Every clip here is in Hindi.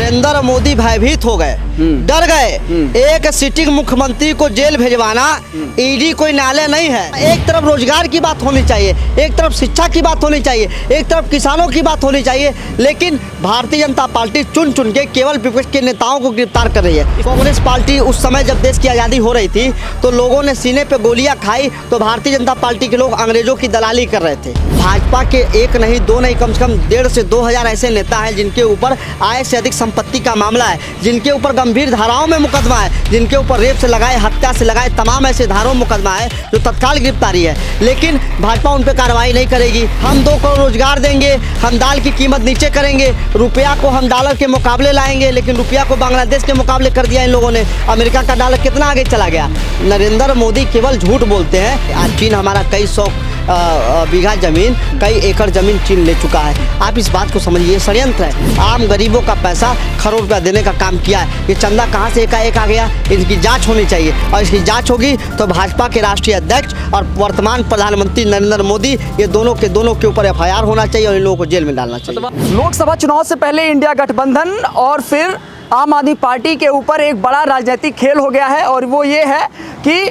नरेंद्र मोदी भयभीत हो गए, डर गए। एक सिटिंग मुख्यमंत्री को जेल भेजवाना ईडी कोई न्यायालय नहीं है। एक तरफ रोजगार की बात होनी चाहिए, एक तरफ शिक्षा की बात होनी चाहिए, एक तरफ किसानों की बात होनी चाहिए, लेकिन भारतीय जनता पार्टी चुन चुन के केवल विपक्ष के नेताओं को गिरफ्तार कर रही है। कांग्रेस पार्टी उस समय जब देश की आज़ादी हो रही थी तो लोगों ने सीने पे गोलियां खाई, तो भारतीय जनता पार्टी के लोग अंग्रेजों की दलाली कर रहे थे। भाजपा के एक नहीं दो नहीं कम से कम 1.5 से 2,000 ऐसे नेता हैं जिनके ऊपर आय से अधिक संपत्ति का मामला है, जिनके ऊपर गंभीर धाराओं में मुकदमा है, जिनके ऊपर रेप से लगाए, हत्या से लगाए तमाम ऐसे धाराओं में मुकदमा है जो तत्काल गिरफ्तारी है। लेकिन भाजपा उन पर कार्रवाई नहीं करेगी। हम 2 करोड़ रोजगार देंगे, हम दाल की कीमत नीचे करेंगे, रुपया को हम डॉलर के मुकाबले लाएंगे, लेकिन रुपया को बांग्लादेश के मुकाबले कर दिया इन लोगों ने। अमेरिका का डॉलर कितना आगे चला गया। नरेंद्र मोदी केवल झूठ बोलते हैं। आज चीन हमारा कई 100 बीघा जमीन, कई एकड़ जमीन चीन ले चुका है। आप इस बात को समझिए, षड्यंत्र है। आम गरीबों का पैसा करोड़ रुपया देने का काम किया है। ये चंदा कहाँ से एकाएक आ गया, इसकी जांच होनी चाहिए, और इसकी जांच होगी तो भाजपा के राष्ट्रीय अध्यक्ष और वर्तमान प्रधानमंत्री नरेंद्र मोदी, ये दोनों के ऊपर FIR होना चाहिए और इन लोगों को जेल में डालना चाहिए। लोकसभा चुनाव से पहले इंडिया गठबंधन और फिर आम आदमी पार्टी के ऊपर एक बड़ा राजनीतिक खेल हो गया है, और वो ये है कि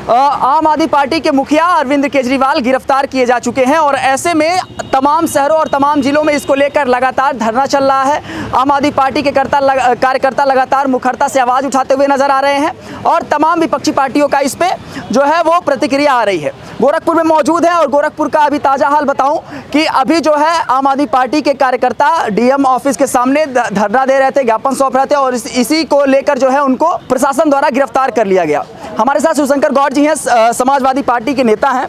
आम आदमी पार्टी के मुखिया अरविंद केजरीवाल गिरफ्तार किए जा चुके हैं, और ऐसे में तमाम शहरों और तमाम जिलों में इसको लेकर लगातार धरना चल रहा है। आम आदमी पार्टी के कार्यकर्ता लगातार मुखरता से आवाज़ उठाते हुए नजर आ रहे हैं, और तमाम विपक्षी पार्टियों का इस पे जो है वो प्रतिक्रिया आ रही है। गोरखपुर में मौजूद है, और गोरखपुर का अभी ताज़ा हाल बताऊं कि अभी जो है आम आदमी पार्टी के कार्यकर्ता DM ऑफिस के सामने धरना दे रहे थे, ज्ञापन सौंप रहे थे, और इसी को लेकर जो है उनको प्रशासन द्वारा गिरफ्तार कर लिया गया। हमारे साथ शिवशंकर गौड़ जी हैं, समाजवादी पार्टी के नेता हैं।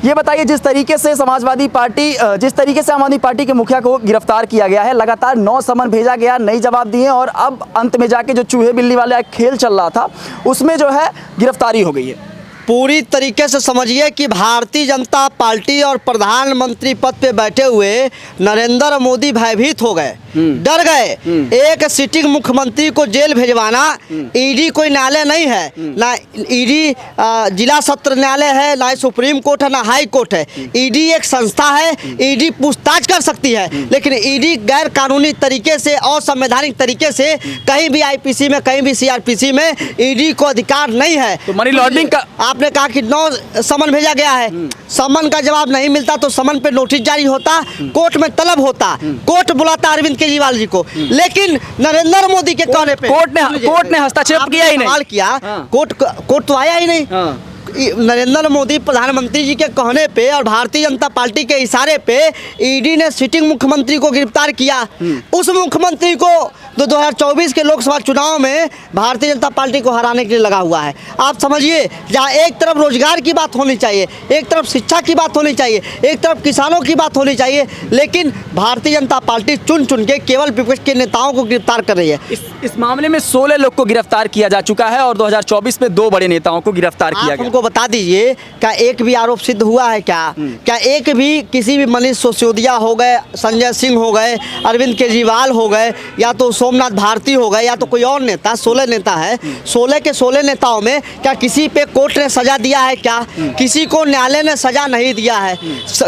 ये बताइए, जिस तरीके से आम आदमी पार्टी के मुखिया को गिरफ्तार किया गया है, लगातार 9 समन भेजा गया, नहीं जवाब दिए, और अब अंत में जाके जो चूहे बिल्ली वाला खेल चल रहा था उसमें जो है गिरफ्तारी हो गई है। पूरी तरीके से समझिए कि भारतीय जनता पार्टी और प्रधानमंत्री पद पे बैठे हुए नरेंद्र मोदी भयभीत हो गए, डर गए। एक सिटिंग मुख्यमंत्री को जेल भेजवाना ईडी कोई न्यायालय नहीं है, ना ईडी जिला सत्र न्यायालय है, ना सुप्रीम कोर्ट है, ना हाई कोर्ट है। ईडी एक संस्था है, ईडी पूछताछ कर सकती है, लेकिन ईडी गैर कानूनी तरीके से और संवैधानिक तरीके से कहीं भी IPC में, कहीं भी CRPC में ईडी को अधिकार नहीं है। तो मनी लॉन्ड्रिंग का आपने कहा कि 9 समन भेजा गया है, समन का जवाब नहीं मिलता तो समन पे नोटिस जारी होता, कोर्ट में तलब होता, कोर्ट बुलाता अरविंद केजरीवाल जी को, लेकिन नरेंद्र मोदी के कहने पे कोर्ट ने हस्तक्षेप किया ही नहीं, किया। कोर्ट तो आया ही नहीं। नरेंद्र मोदी प्रधानमंत्री जी के कहने पे और भारतीय जनता पार्टी के इशारे पे ईडी ने सिटिंग मुख्यमंत्री को गिरफ्तार किया। उस मुख्यमंत्री को 2024 के लोकसभा चुनाव में भारतीय जनता पार्टी को हराने के लिए लगा हुआ है। आप समझिए, जहाँ एक तरफ रोजगार की बात होनी चाहिए, एक तरफ शिक्षा की बात होनी चाहिए, एक तरफ किसानों की बात होनी चाहिए, लेकिन भारतीय जनता पार्टी चुन चुन के केवल विपक्ष के नेताओं को गिरफ्तार कर रही है। इस मामले में 16 लोग को गिरफ्तार किया जा चुका है, और 2024 में 2 बड़े नेताओं को गिरफ्तार किया गया। बता दीजिए, क्या एक भी आरोप सिद्ध हुआ है? क्या एक भी किसी भी मनीष सिसोदिया हो गए, संजय सिंह हो गए, अरविंद केजरीवाल हो गए, या तो सोमनाथ भारती हो गए, या तो कोई और नेता, 16 नेता है, 16 के 16 नेताओं में क्या किसी पे कोर्ट ने सजा दिया है? क्या किसी को न्यायालय ने सजा नहीं दिया है?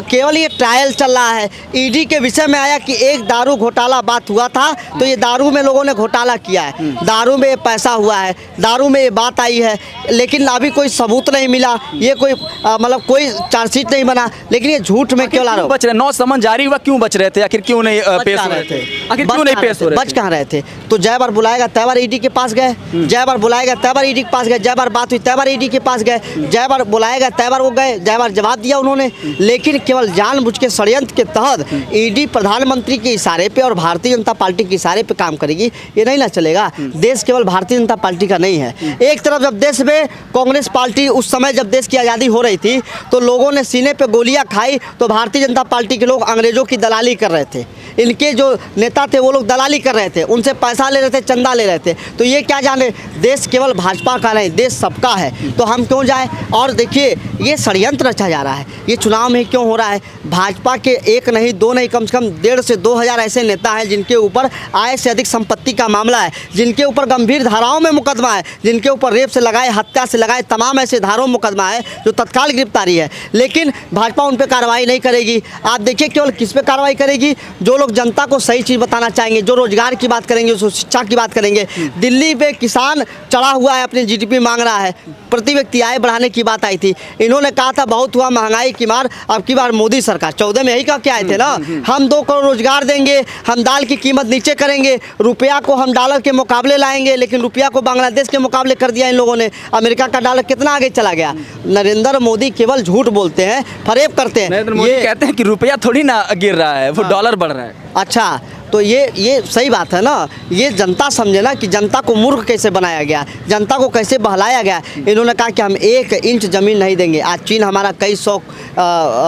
केवल ये ट्रायल चल रहा है। ईडी के विषय में आया कि एक दारू घोटाला बात हुआ था, तो ये दारू में लोगों ने घोटाला किया है, दारू में पैसा हुआ है, दारू में ये बात आई है, लेकिन अभी कोई सबूत नहीं मिला, ये कोई मतलब कोई चार्जशीट नहीं बना, लेकिन ये झूठ में क्यों ला रहे हो? बच रहे 9 समन जारी हुआ, क्यों बच रहे थे? आखिर क्यों नहीं पेश हो रहे थे? आखिर क्यों नहीं पेश हो रहे थे? बच कहाँ रहे थे? तो जय बार बुलाएगा तय बार ईडी के पास गए, जय बार बुलाएगा तय बार ईडी के पास गए, जय बार बात हुई तय बार ईडी के पास गए, जय बार बुलाएगा तय बार वो गए, जय बार जवाब दिया उन्होंने। लेकिन केवल जानबूझ के षड्यंत्र के तहत ईडी प्रधानमंत्री के इशारे पे और भारतीय जनता पार्टी के इशारे पे काम करेगी, ये नहीं ना चलेगा। देश केवल भारतीय जनता पार्टी का नहीं है। एक तरफ जब देश में कांग्रेस पार्टी उस समय जब देश की आज़ादी हो रही थी तो लोगों ने सीने पे गोलियां खाई, तो भारतीय जनता पार्टी के लोग अंग्रेजों की दलाली कर रहे थे। इनके जो नेता थे वो लोग दलाली कर रहे थे, उनसे पैसा ले रहे थे, चंदा ले रहे थे। तो ये क्या जाने, देश केवल भाजपा का नहीं, देश सबका है, तो हम क्यों जाए? और देखिए, ये षड्यंत्र रचा जा रहा है। ये चुनाव में क्यों हो रहा है? भाजपा के एक नहीं दो नहीं कम से कम 1.5 से 2,000 ऐसे नेता हैं जिनके ऊपर आय से अधिक संपत्ति का मामला है, जिनके ऊपर गंभीर धाराओं में मुकदमा है, जिनके ऊपर रेप से लगाए, हत्या से लगाए तमाम ऐसे धाराओं में मुकदमा है जो तत्काल गिरफ्तारी है। लेकिन भाजपा उन पर कार्रवाई नहीं करेगी। आप देखिए केवल किस पे कार्रवाई करेगी? जो लोग जनता को सही चीज़ बताना चाहेंगे, जो रोजगार की बात बात करेंगे, उसको शिक्षा की बात करेंगे। दिल्ली पे किसान चढ़ा हुआ है, अपनी जीडीपी मांग रहा है, प्रति व्यक्ति आय बढ़ाने की बात आई थी। इन्होंने कहा था बहुत हुआ महंगाई की मार, अब की बार मोदी सरकार 14 में यही कह के आए थे ना, हम 2 करोड़ रोजगार देंगे, हम दाल की कीमत नीचे करेंगे, रुपया को हम डॉलर के मुकाबले लाएंगे। लेकिन रुपया को बांग्लादेश के मुकाबले कर दिया इन लोगों ने। अमेरिका का डॉलर कितना आगे चला गया। नरेंद्र मोदी केवल झूठ बोलते हैं, फरेब करते हैं। नरेंद्र मोदी कहते हैं कि रुपया थोड़ी ना गिर रहा है, वो डॉलर बढ़ रहा है। अच्छा, तो ये सही बात है ना। ये जनता समझे ना कि जनता को मूर्ख कैसे बनाया गया, जनता को कैसे बहलाया गया। इन्होंने कहा कि हम 1 इंच ज़मीन नहीं देंगे। आज चीन हमारा कई 100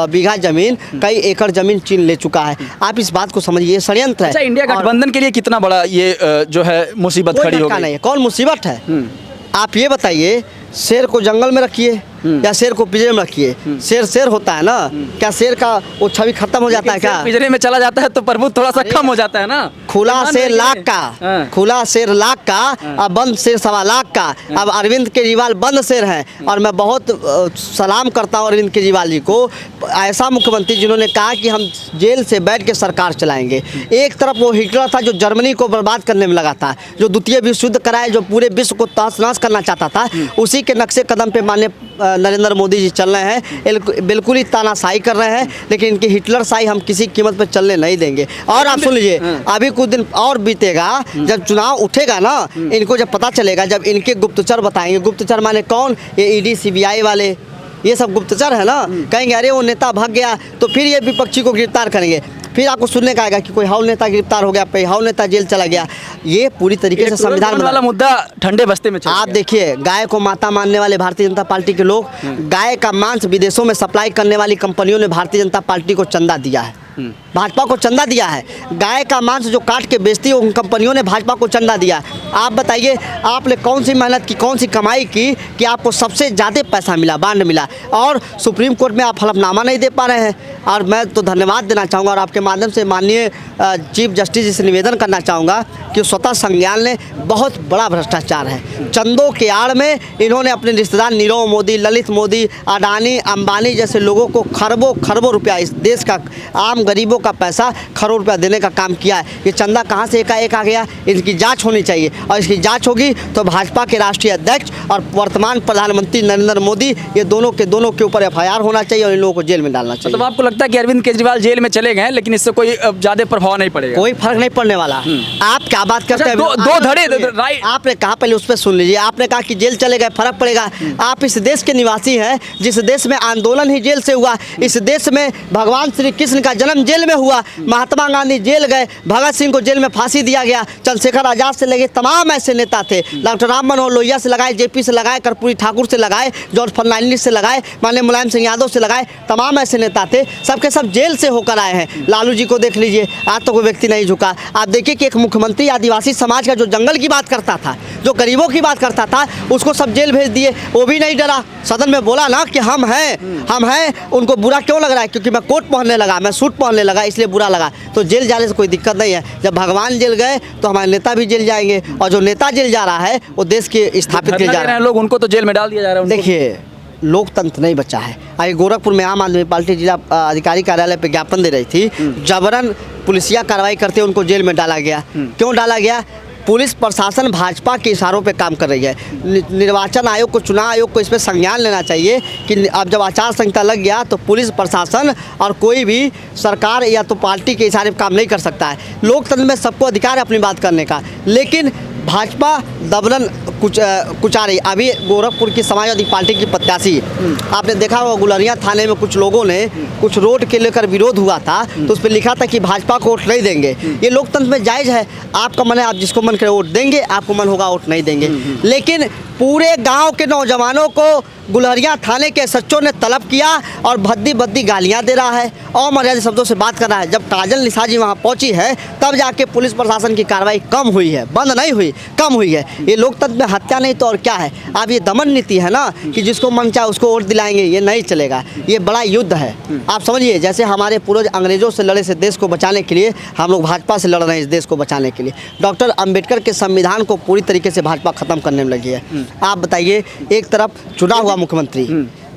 बीघा ज़मीन, कई एकड़ ज़मीन चीन ले चुका है। आप इस बात को समझिए, ये षड्यंत्र है। अच्छा, इंडिया गठबंधन के लिए कितना बड़ा ये जो है मुसीबत खड़ी हो गई? नहीं है, कौन मुसीबत है? आप ये बताइए, शेर को जंगल में रखिए या शेर को पिंजरे में रखिए, शेर होता है ना। क्या शेर का वो छवि खत्म हो जाता है क्या? पिंजरे में चला जाता है तो प्रभु थोड़ा सा कम हो जाता है ना। खुला शेर लाख का, खुला शेर लाख का, अब बंद शेर 1.25 लाख का। अब अरविंद केजरीवाल बंद शेर हैं, और मैं बहुत सलाम करता हूँ अरविंद केजरीवाल जी को, ऐसा मुख्यमंत्री जिन्होंने कहा कि हम जेल से बैठ के सरकार चलाएंगे। एक तरफ वो हिटलर था जो जर्मनी को बर्बाद करने में लगा था, जो द्वितीय विश्व युद्ध कराए, जो पूरे विश्व को तहस नहस करना चाहता था, उसी के नक्शे कदम पे माननीय नरेंद्र मोदी जी चल रहे हैं। बिल्कुल ही तानाशाही कर रहे हैं, लेकिन इनकी हिटलर शाही हम किसी कीमत पर चलने नहीं देंगे। और आप सुन लीजिए, अभी कुछ दिन और बीतेगा, जब चुनाव उठेगा ना, इनको जब पता चलेगा, जब इनके गुप्तचर बताएंगे, गुप्तचर माने कौन, ये ईडी सीबीआई वाले, ये सब गुप्तचर है ना, कहेंगे अरे वो नेता भाग गया, तो फिर ये विपक्षी को गिरफ्तार करेंगे। फिर आपको सुनने का आएगा कि कोई हाउ नेता गिरफ्तार हो गया, कोई हाउ नेता जेल चला गया। ये पूरी तरीके से संविधान वाला मुद्दा ठंडे बस्ते में आप देखिए, गाय को माता मानने वाले भारतीय जनता पार्टी के लोग, गाय का मांस विदेशों में सप्लाई करने वाली कंपनियों ने भारतीय जनता पार्टी को चंदा दिया है, भाजपा को चंदा दिया है। गाय का मांस जो काट के बेचती है उन कंपनियों ने भाजपा को चंदा दिया। आप बताइए, आपने कौन सी मेहनत की, कौन सी कमाई की कि आपको सबसे ज़्यादा पैसा मिला, बांड मिला, और सुप्रीम कोर्ट में आप हलफनामा नहीं दे पा रहे हैं। और मैं तो धन्यवाद देना चाहूँगा और आपके माध्यम से माननीय चीफ जस्टिस जी से निवेदन करना चाहूँगा कि स्वतः संज्ञान लें। बहुत बड़ा भ्रष्टाचार है। चंदों के आड़ में इन्होंने अपने रिश्तेदार नीरव मोदी, ललित मोदी, अडानी, अंबानी जैसे लोगों को खरबों खरबों रुपया, इस देश का आम गरीबों का पैसा करोड़ रुपया देने का काम किया है। ये चंदा कहाँ से एकाएक आ गया, इसकी जांच होनी चाहिए। और इसकी जांच होगी तो भाजपा के राष्ट्रीय अध्यक्ष और वर्तमान प्रधानमंत्री नरेंद्र मोदी, ये दोनों के ऊपर FIR होना चाहिए और इन लोगों को जेल में डालना चाहिए। मतलब आपको लगता है कि अरविंद केजरीवाल जेल में चले गए, लेकिन इससे कोई ज़्यादा प्रभाव नहीं पड़ेगा? कोई फर्क नहीं पड़ने वाला। आप क्या बात करते हैं? दो धड़े राइट। आपने कहा, पहले उस पर सुन लीजिए, आपने कहा कि जेल चले गए फर्क पड़ेगा। आप इस देश के निवासी हैं, जिस देश में आंदोलन ही जेल से हुआ, इस देश में भगवान श्री कृष्ण का जन्म जेल में हुआ, महात्मा गांधी जेल गए, भगत सिंह को जेल में फांसी दिया गया, चंद्रशेखर आजाद से लगे तमाम ऐसे नेता थे, डॉक्टर राम मनोहर लोहिया से लगाए, JP से लगाए, कर्पूरी ठाकुर से लगाए, जॉर्ज फर्नांडिस से लगाए, माननीय मुलायम सिंह यादव से लगाए, तमाम ऐसे नेता थे, सबके सब जेल से होकर आए हैं। लालू जी को देख लीजिए, आज तो कोई व्यक्ति नहीं झुका। आप देखिए कि एक मुख्यमंत्री आदिवासी समाज का जो जंगल की बात करता था, जो गरीबों की बात करता था, उसको सब जेल भेज दिए, वो भी नहीं डरा। सदन में बोला ना कि हम हैं। उनको बुरा क्यों लग रहा है? क्योंकि मैं कोट पहनने लगा, मैं सूट पहनने लगा, इसलिए बुरा लगा। तो जेल जाने से कोई दिक्कत नहीं है। जब भगवान जेल गए तो हमारे नेता भी जेल जाएंगे, और जो नेता जेल जा रहा है वो देश के स्थापित के जा रहा है। लोग उनको तो जेल में डाल दिया जा रहा है। देखिए, लोकतंत्र नहीं बचा है। आगे गोरखपुर में आम आदमी पार्टी जिला अधिकारी कार्यालय पे ज्ञापन दे रही थी, जबरन पुलिसिया कार्रवाई करते उनको जेल में डाला गया। क्यों डाला गया? पुलिस प्रशासन भाजपा के इशारों पे काम कर रही है। निर्वाचन आयोग को, चुनाव आयोग को इस पर संज्ञान लेना चाहिए कि अब जब आचार संहिता लग गया तो पुलिस प्रशासन और कोई भी सरकार या तो पार्टी के इशारे पर काम नहीं कर सकता है। लोकतंत्र में सबको अधिकार है अपनी बात करने का, लेकिन भाजपा दबलन कुचा रही। अभी गोरखपुर की समाजवादी पार्टी की प्रत्याशी, आपने देखा होगा, गुलरिया थाने में कुछ लोगों ने कुछ रोड के लेकर विरोध हुआ था, तो उस पर लिखा था कि भाजपा को वोट नहीं देंगे। ये लोकतंत्र में जायज़ है, आपका मन है, आप जिसको मन करे वोट देंगे, आपको मन होगा वोट नहीं देंगे। लेकिन पूरे गांव के नौजवानों को गुलरिया थाने के SHO ने तलब किया और भद्दी भद्दी गालियां दे रहा है, अमर्यादित शब्दों से बात कर रहा है। जब काजल निशा जी वहां पहुंची है तब जाके पुलिस प्रशासन की कार्रवाई कम हुई है, बंद नहीं हुई, कम हुई है। ये लोकतंत्र में हत्या नहीं तो और क्या है? अब ये दमन नीति है ना कि जिसको मन चाहे उसको वोट दिलाएंगे, ये नहीं चलेगा। ये बड़ा युद्ध है। आप समझिए, जैसे हमारे पूर्वज अंग्रेजों से लड़े, से देश को बचाने के लिए, हम लोग भाजपा से लड़ रहे हैं इस देश को बचाने के लिए। डॉक्टर अम्बेडकर के संविधान को पूरी तरीके से भाजपा खत्म करने में लगी है। आप बताइए, एक तरफ चुना हुआ मुख्यमंत्री,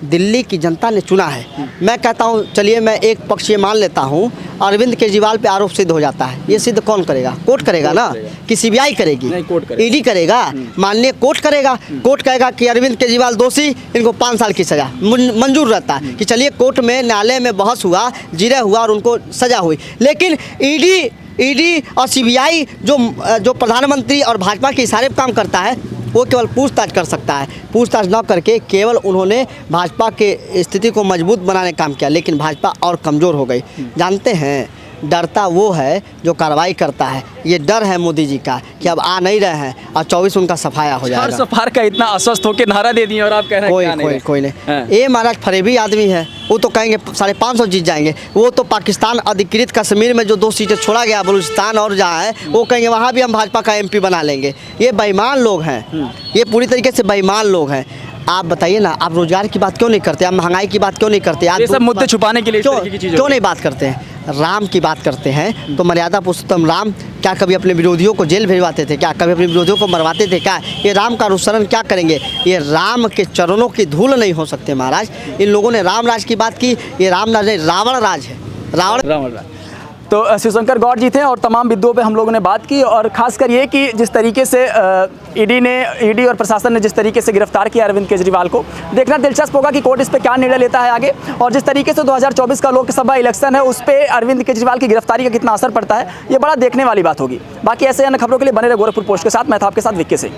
दिल्ली की जनता ने चुना है। मैं कहता हूँ चलिए मैं एक पक्ष ये मान लेता हूँ, अरविंद केजरीवाल पे आरोप सिद्ध हो जाता है। ये सिद्ध कौन करेगा? कोर्ट करेगा ना, कि सीबीआई करेगी? नहीं, कोर्ट करेगा। ईडी करेगा, माननीय कोर्ट करेगा। कोर्ट कहेगा कि अरविंद केजरीवाल दोषी, इनको 5 साल की सजा मंजूर रहता है कि चलिए कोर्ट में न्यायालय में बहस हुआ, जिरह हुआ और उनको सजा हुई। लेकिन ईडी और सीबीआई जो प्रधानमंत्री और भाजपा के इशारे पर काम करता है, वो केवल पूछताछ कर सकता है। पूछताछ न करके केवल उन्होंने भाजपा के स्थिति को मजबूत बनाने का काम किया, लेकिन भाजपा और कमज़ोर हो गई। जानते हैं, डरता वो है जो कार्रवाई करता है। ये डर है मोदी जी का कि अब आ नहीं रहे हैं और 24 उनका सफाया हो जाएगा। सफार का इतना अस्वस्थ होकर नारा दे दिए और आप कह रहे हैं कोई नहीं। ये महाराज फरेबी आदमी है, वो तो कहेंगे 550 जीत जाएंगे। वो तो पाकिस्तान अधिकृत कश्मीर में जो 2 सीटें छोड़ा गया, बलूचिस्तान और जहाँ है, वो कहेंगे वहाँ भी हम भाजपा का MP बना लेंगे। ये बेईमान लोग हैं, ये पूरी तरीके से बेईमान लोग हैं। आप बताइए ना, आप रोजगार की बात क्यों नहीं करते? आप महंगाई की बात क्यों नहीं करते? आप ये सब मुद्दे छुपाने के लिए क्यों नहीं बात करते हैं? राम की बात करते हैं तो मर्यादा पुरुषोत्तम राम क्या कभी अपने विरोधियों को जेल भेजवाते थे? क्या कभी अपने विरोधियों को मरवाते थे? क्या ये राम का अनुसरण क्या करेंगे? ये राम के चरणों की धूल नहीं हो सकते महाराज। इन लोगों ने राम राज की बात की, ये राम राज नहीं, रावण राज है। रावण राज। तो शिवशंकर गौड़ जी थे और तमाम बिंदुओं पे हम लोगों ने बात की, और खासकर ये कि जिस तरीके से ईडी और प्रशासन ने जिस तरीके से गिरफ्तार किया अरविंद केजरीवाल को, देखना दिलचस्प होगा कि कोर्ट इस पे क्या निर्णय लेता है आगे। और जिस तरीके से 2024 का लोकसभा इलेक्शन है, उस पर अरविंद केजरीवाल की गिरफ्तारी का कितना असर पड़ता है, ये बड़ा देखने वाली बात होगी। बाकी ऐसे अन्य खबरों के लिए बने रहे गोरखपुर पोस्ट के साथ। मैं था आपके साथ विक्की सिंह।